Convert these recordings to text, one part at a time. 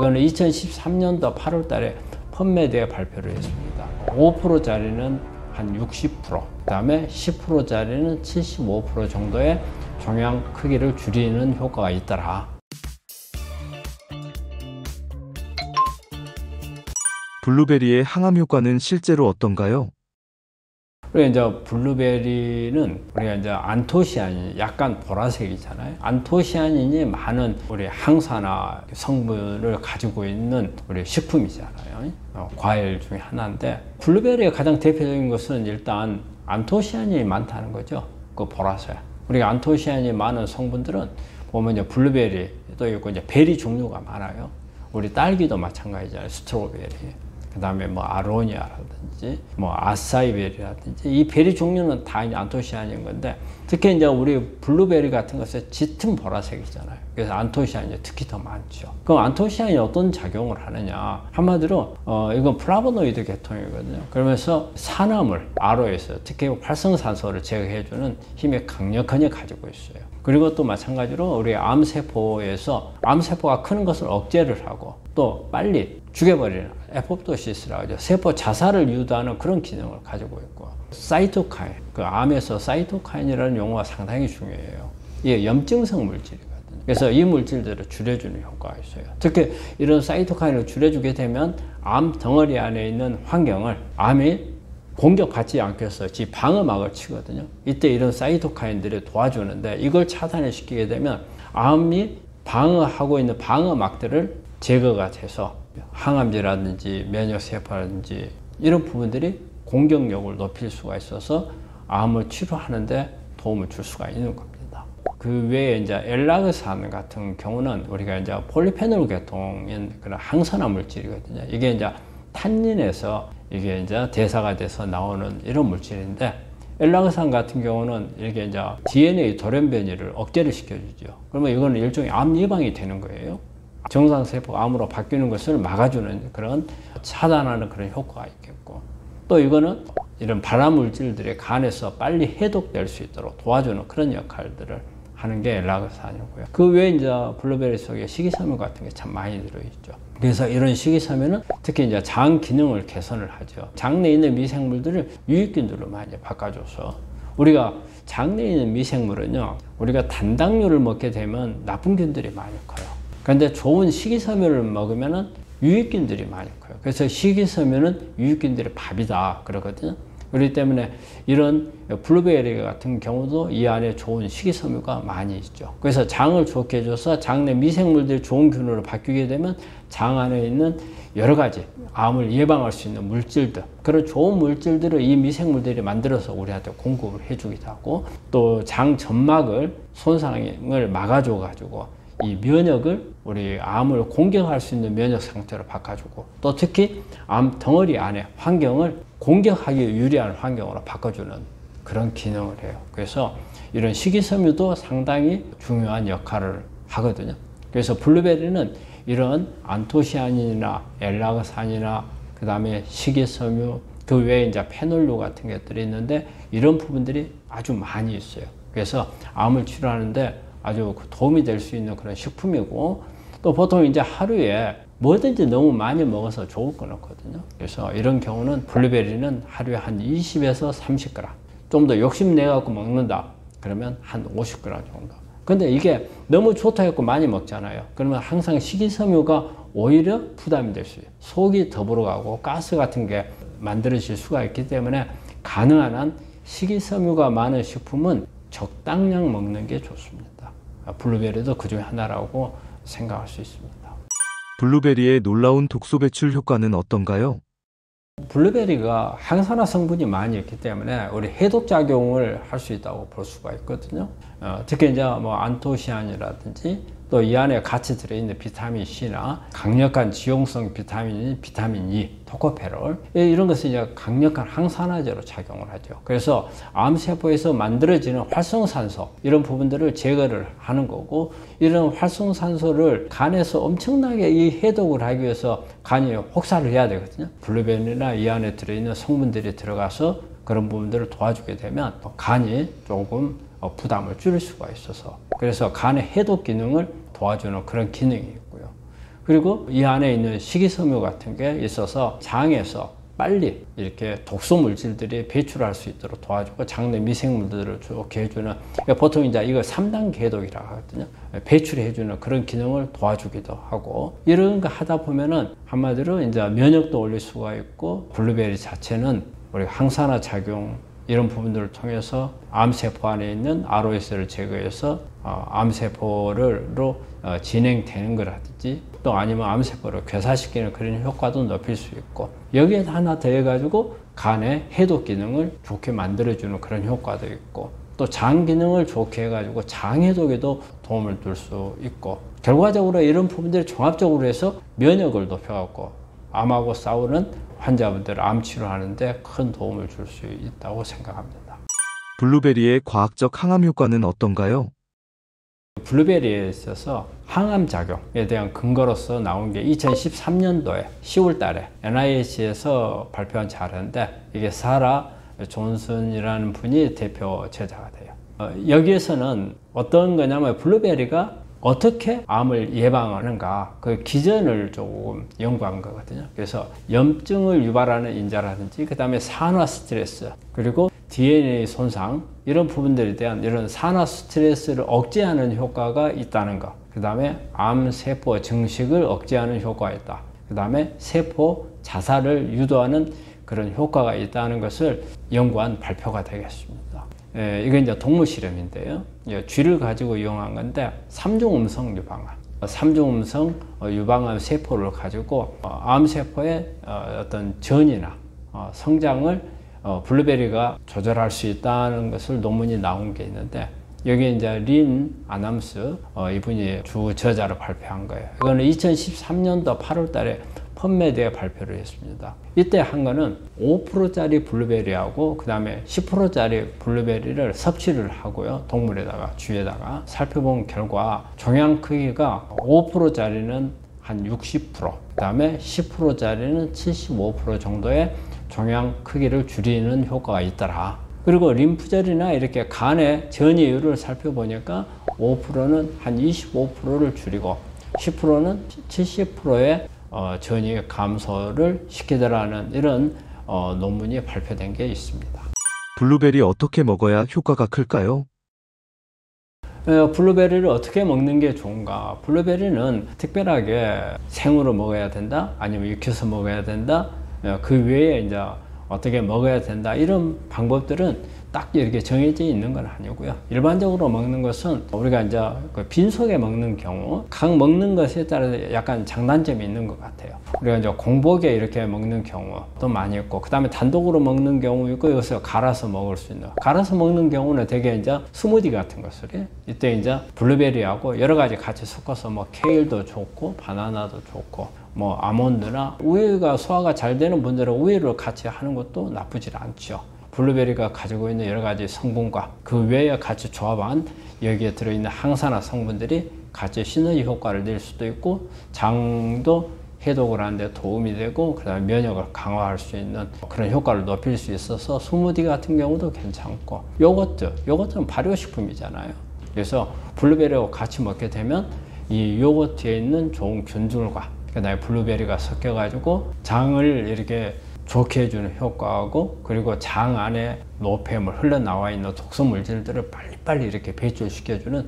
이거는 2013년도 8월 달에 펀메드에 발표를 했습니다. 5%짜리는 한 60%, 그 다음에 10%짜리는 75% 정도의 종양 크기를 줄이는 효과가 있더라. 블루베리의 항암 효과는 실제로 어떤가요? 우리가 이제 블루베리는 우리가 이제 안토시아닌, 약간 보라색이잖아요. 안토시아닌이 많은 우리 항산화 성분을 가지고 있는 우리 식품이잖아요. 과일 중에 하나인데, 블루베리의 가장 대표적인 것은 일단 안토시아닌이 많다는 거죠. 그 보라색. 우리가 안토시아닌이 많은 성분들은 보면 이제 블루베리도 있고 이제 베리 종류가 많아요. 우리 딸기도 마찬가지잖아요. 스트로베리. 그 다음에 뭐 아로니아라든지 뭐 아사이베리라든지 이 베리 종류는 다 안토시아닌인 건데, 특히 이제 우리 블루베리 같은 것은 짙은 보라색이잖아요. 그래서 안토시아닌이 특히 더 많죠. 그럼 안토시아닌이 어떤 작용을 하느냐? 한마디로 이건 플라보노이드 계통이거든요. 그러면서 산화물 RO에서 특히 활성산소를 제거해주는 힘이 강력하게 가지고 있어요. 그리고 또 마찬가지로 우리 암세포에서 암세포가 크는 것을 억제를 하고 또 빨리 죽여버리는 에포프토시스라고 하죠. 세포 자살을 유도하는 그런 기능을 가지고 있고, 사이토카인, 그 암에서 사이토카인이라는 용어가 상당히 중요해요. 이게 염증성 물질이거든요. 그래서 이 물질들을 줄여주는 효과가 있어요. 특히 이런 사이토카인을 줄여주게 되면 암 덩어리 안에 있는 환경을 암이 공격받지 않게 해서 지 방어막을 치거든요. 이때 이런 사이토카인들이 도와주는데, 이걸 차단시키게 되면 암이 방어하고 있는 방어막들을 제거가 돼서 항암제라든지 면역세포라든지 이런 부분들이 공격력을 높일 수가 있어서 암을 치료하는데 도움을 줄 수가 있는 겁니다. 그 외에 이제 엘라그산 같은 경우는 우리가 이제 폴리페놀 계통인 그런 항산화 물질이거든요. 이게 이제 탄닌에서 이게 이제 대사가 돼서 나오는 이런 물질인데, 엘라그산 같은 경우는 이게 이제 DNA 돌연변이를 억제를 시켜주죠. 그러면 이거는 일종의 암 예방이 되는 거예요. 정상세포가 암으로 바뀌는 것을 막아주는 그런 차단하는 그런 효과가 있겠고, 또 이거는 이런 발암물질들이 간에서 빨리 해독될 수 있도록 도와주는 그런 역할들을 하는 게 엘라그산이고요. 그 외에 이제 블루베리 속에 식이섬유 같은 게 참 많이 들어있죠. 그래서 이런 식이섬유는 특히 이제 장 기능을 개선을 하죠. 장내에 있는 미생물들을 유익균들로 많이 바꿔줘서, 우리가 장내에 있는 미생물은요, 우리가 단당류를 먹게 되면 나쁜 균들이 많이 커요. 그런데 좋은 식이섬유를 먹으면 유익균들이 많이 커요. 그래서 식이섬유는 유익균들의 밥이다 그러거든요. 그렇기 때문에 이런 블루베리 같은 경우도 이 안에 좋은 식이섬유가 많이 있죠. 그래서 장을 좋게 해줘서 장내 미생물들이 좋은 균으로 바뀌게 되면 장 안에 있는 여러 가지 암을 예방할 수 있는 물질들, 그런 좋은 물질들을 이 미생물들이 만들어서 우리한테 공급을 해주기도 하고, 또 장 점막을 손상을 막아줘 가지고 이 면역을, 우리 암을 공격할 수 있는 면역 상태로 바꿔주고, 또 특히 암 덩어리 안에 환경을 공격하기 유리한 환경으로 바꿔주는 그런 기능을 해요. 그래서 이런 식이섬유도 상당히 중요한 역할을 하거든요. 그래서 블루베리는 이런 안토시아닌이나 엘라그산이나 그 다음에 식이섬유, 그 외에 이제 페놀류 같은 것들이 있는데, 이런 부분들이 아주 많이 있어요. 그래서 암을 치료하는데 아주 도움이 될 수 있는 그런 식품이고, 또 보통 이제 하루에 뭐든지 너무 많이 먹어서 좋을 건 없거든요. 그래서 이런 경우는 블루베리는 하루에 한 20에서 30g, 좀 더 욕심내갖고 먹는다 그러면 한 50g 정도. 근데 이게 너무 좋다 해갖고 많이 먹잖아요. 그러면 항상 식이섬유가 오히려 부담이 될 수 있어요. 속이 더불어가고 가스 같은 게 만들어질 수가 있기 때문에 가능한 한 식이섬유가 많은 식품은 적당량 먹는 게 좋습니다. 블루베리도 그 중에 하나라고 생각할 수 있습니다. 블루베리의 놀라운 독소 배출 효과는 어떤가요? 블루베리가 항산화 성분이 많이 있기 때문에 우리 해독 작용을 할 수 있다고 볼 수가 있거든요. 특히 이제 뭐 안토시아닌이라든지 또 이 안에 같이 들어있는 비타민 C나 강력한 지용성 비타민인 비타민 E, 토코페롤, 이런 것은 이제 강력한 항산화제로 작용을 하죠. 그래서 암세포에서 만들어지는 활성산소, 이런 부분들을 제거를 하는 거고, 이런 활성산소를 간에서 엄청나게 이 해독을 하기 위해서 간이 혹사를 해야 되거든요. 블루베리나 이 안에 들어있는 성분들이 들어가서 그런 부분들을 도와주게 되면 간이 조금 부담을 줄일 수가 있어서, 그래서 간의 해독 기능을 도와주는 그런 기능이 있고요. 그리고 이 안에 있는 식이섬유 같은 게 있어서 장에서 빨리 이렇게 독소 물질들이 배출할 수 있도록 도와주고 장내 미생물들을 좋게 해주는, 보통 이제 이거 3단계 해독이라고 하거든요. 배출해주는 그런 기능을 도와주기도 하고, 이런 거 하다 보면은 한마디로 이제 면역도 올릴 수가 있고, 블루베리 자체는 우리 항산화 작용 이런 부분들을 통해서 암세포 안에 있는 ROS를 제거해서 암세포로 진행되는 거라든지, 또 아니면 암세포를 괴사시키는 그런 효과도 높일 수 있고, 여기에 하나 더 해가지고 간의 해독 기능을 좋게 만들어주는 그런 효과도 있고, 또 장 기능을 좋게 해가지고 장 해독에도 도움을 줄 수 있고, 결과적으로 이런 부분들이 종합적으로 해서 면역을 높여갖고 암하고 싸우는 환자분들 암 치료하는데 큰 도움을 줄 수 있다고 생각합니다. 블루베리의 과학적 항암 효과는 어떤가요? 블루베리에 있어서 항암 작용에 대한 근거로서 나온 게 2013년도에 10월 달에 NIH에서 발표한 자료인데, 이게 사라 존슨이라는 분이 대표 제자가 돼요. 여기에서는 어떤 거냐면 블루베리가 어떻게 암을 예방하는가, 그 기전을 조금 연구한 거거든요. 그래서 염증을 유발하는 인자라든지, 그 다음에 산화 스트레스, 그리고 DNA 손상, 이런 부분들에 대한 이런 산화 스트레스를 억제하는 효과가 있다는 거, 그 다음에 암세포 증식을 억제하는 효과가 있다, 그 다음에 세포 자살을 유도하는 그런 효과가 있다는 것을 연구한 발표가 되겠습니다. 이건 이제 동물 실험인데요. 쥐를 가지고 이용한 건데, 3중 음성 유방암, 3중 음성 유방암 세포를 가지고 암세포의 어떤 전이나 성장을 블루베리가 조절할 수 있다는 것을 논문이 나온 게 있는데, 여기 이제 린 아담스 이분이 주 저자로 발표한 거예요. 이거는 2013년도 8월 달에 펀메드에 발표를 했습니다. 이때 한 거는 5%짜리 블루베리하고 그 다음에 10%짜리 블루베리를 섭취를 하고요. 동물에다가, 쥐에다가 살펴본 결과 종양 크기가 5%짜리는 한 60%, 그 다음에 10%짜리는 75% 정도의 종양 크기를 줄이는 효과가 있더라. 그리고 림프절이나 이렇게 간의 전이율을 살펴보니까 5%는 한 25%를 줄이고 10%는 70%의 전이 감소를 시키더라는 이런 논문이 발표된 게 있습니다. 블루베리 어떻게 먹어야 효과가 클까요? 블루베리를 어떻게 먹는 게 좋은가? 블루베리는 특별하게 생으로 먹어야 된다, 아니면 익혀서 먹어야 된다, 그 외에 이제 어떻게 먹어야 된다, 이런 방법들은 딱 이렇게 정해져 있는 건 아니고요. 일반적으로 먹는 것은 우리가 이제 그 빈속에 먹는 경우, 각 먹는 것에 따라 약간 장단점이 있는 것 같아요. 우리가 이제 공복에 이렇게 먹는 경우도 많이 있고, 그 다음에 단독으로 먹는 경우 있고, 여기서 갈아서 먹을 수 있는, 갈아서 먹는 경우는 되게 이제 스무디 같은 것을, 이때 이제 블루베리하고 여러 가지 같이 섞어서 뭐 케일도 좋고, 바나나도 좋고, 뭐 아몬드나 우유가 소화가 잘 되는 분들은 우유를 같이 하는 것도 나쁘지 않죠. 블루베리가 가지고 있는 여러 가지 성분과 그 외에 같이 조합한 여기에 들어있는 항산화 성분들이 같이 시너지 효과를 낼 수도 있고, 장도 해독을 하는데 도움이 되고, 그 다음에 면역을 강화할 수 있는 그런 효과를 높일 수 있어서 스무디 같은 경우도 괜찮고, 요거트는 발효식품이잖아요. 그래서 블루베리하고 같이 먹게 되면 이 요거트에 있는 좋은 균들과 그 다음에 블루베리가 섞여가지고 장을 이렇게 좋게 해주는 효과하고, 그리고 장 안에 노폐물, 흘러나와 있는 독소 물질들을 빨리빨리 이렇게 배출시켜주는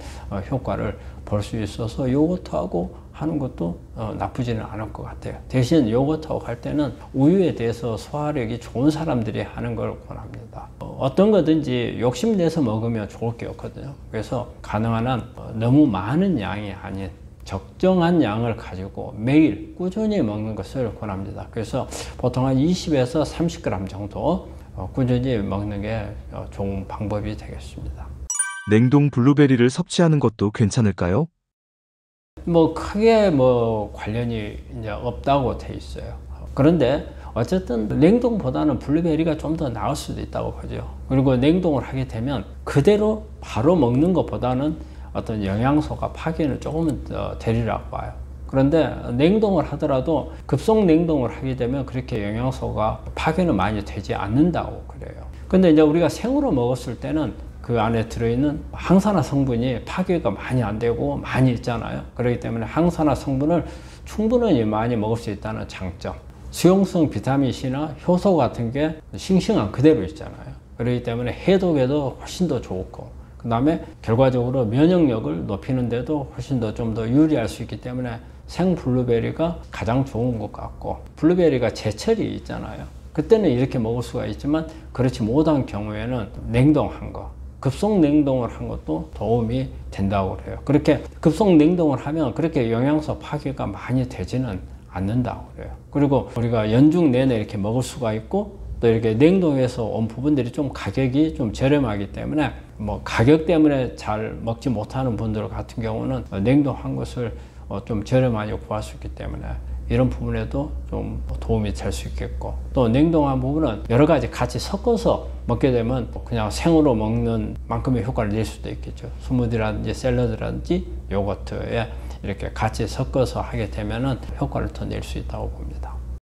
효과를 볼 수 있어서 요거트하고 하는 것도 나쁘지는 않을 것 같아요. 대신 요거트하고 할 때는 우유에 대해서 소화력이 좋은 사람들이 하는 걸 권합니다. 어떤 거든지 욕심내서 먹으면 좋을 게 없거든요. 그래서 가능한 한 너무 많은 양이 아닌 적정한 양을 가지고 매일 꾸준히 먹는 것을 권합니다. 그래서 보통 한 20에서 30g 정도 꾸준히 먹는 게 좋은 방법이 되겠습니다. 냉동 블루베리를 섭취하는 것도 괜찮을까요? 뭐 크게 관련이 이제 없다고 돼 있어요. 그런데 어쨌든 냉동보다는 블루베리가 좀 더 나을 수도 있다고 보죠. 그리고 냉동을 하게 되면 그대로 바로 먹는 것보다는 어떤 영양소가 파괴는 조금은 더 되리라고 봐요. 그런데 냉동을 하더라도 급속 냉동을 하게 되면 그렇게 영양소가 파괴는 많이 되지 않는다고 그래요. 근데 이제 우리가 생으로 먹었을 때는 그 안에 들어있는 항산화 성분이 파괴가 많이 안 되고 많이 있잖아요. 그렇기 때문에 항산화 성분을 충분히 많이 먹을 수 있다는 장점. 수용성 비타민C나 효소 같은 게 싱싱한 그대로 있잖아요. 그렇기 때문에 해독에도 훨씬 더 좋고, 그 다음에 결과적으로 면역력을 높이는 데도 훨씬 더 좀 더 유리할 수 있기 때문에 생 블루베리가 가장 좋은 것 같고, 블루베리가 제철이 있잖아요. 그때는 이렇게 먹을 수가 있지만 그렇지 못한 경우에는 냉동한 거, 급속 냉동을 한 것도 도움이 된다고 그래요. 그렇게 급속 냉동을 하면 그렇게 영양소 파괴가 많이 되지는 않는다고 그래요. 그리고 우리가 연중 내내 이렇게 먹을 수가 있고, 또 이렇게 냉동해서 온 부분들이 좀 가격이 좀 저렴하기 때문에 뭐 가격 때문에 잘 먹지 못하는 분들 같은 경우는 냉동한 것을 좀 저렴하게 구할 수 있기 때문에 이런 부분에도 좀 도움이 될 수 있겠고, 또 냉동한 부분은 여러 가지 같이 섞어서 먹게 되면 그냥 생으로 먹는 만큼의 효과를 낼 수도 있겠죠. 스무디라든지 샐러드라든지 요거트에 이렇게 같이 섞어서 하게 되면은 효과를 더 낼 수 있다고 봅니다.